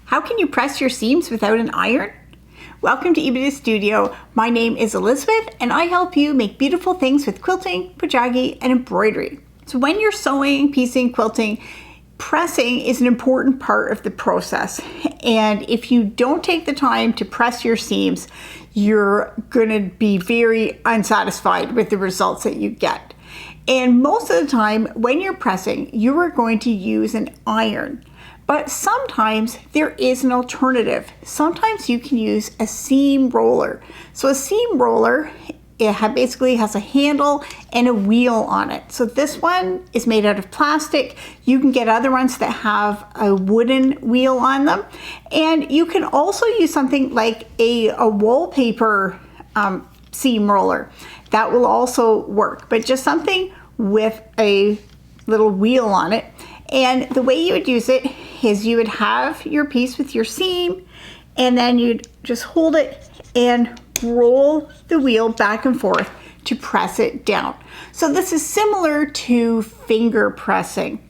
How can you press your seams without an iron? Welcome to Epida Studio. My name is Elizabeth and I help you make beautiful things with quilting, pajagi, and embroidery. So when you're sewing, piecing, quilting, pressing is an important part of the process. And if you don't take the time to press your seams, you're going to be very unsatisfied with the results that you get. And most of the time when you're pressing, you are going to use an iron. But sometimes there is an alternative. Sometimes you can use a seam roller. So a seam roller, basically has a handle and a wheel on it. So this one is made out of plastic. You can get other ones that have a wooden wheel on them. And you can also use something like a wallpaper seam roller. That will also work, but just something with a little wheel on it. And the way you would use it is you would have your piece with your seam, and then you'd just hold it and roll the wheel back and forth to press it down. So this is similar to finger pressing.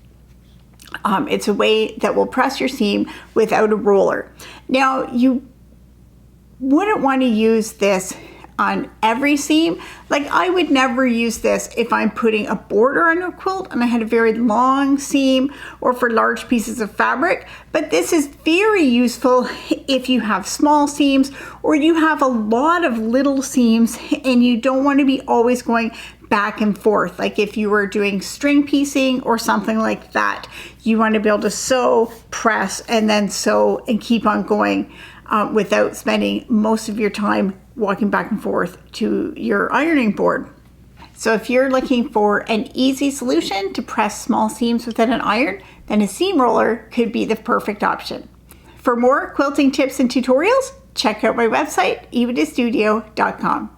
It's a way that will press your seam without a roller. Now, you wouldn't want to use this on every seam. Like, I would never use this if I'm putting a border on a quilt and I had a very long seam or for large pieces of fabric, but this is very useful if you have small seams or you have a lot of little seams and you don't want to be always going back and forth. Like if you were doing string piecing or something like that, you want to be able to sew, press, and then sew and keep on going without spending most of your time walking back and forth to your ironing board. So if you're looking for an easy solution to press small seams without an iron, then a seam roller could be the perfect option. For more quilting tips and tutorials, check out my website, epidastudio.com.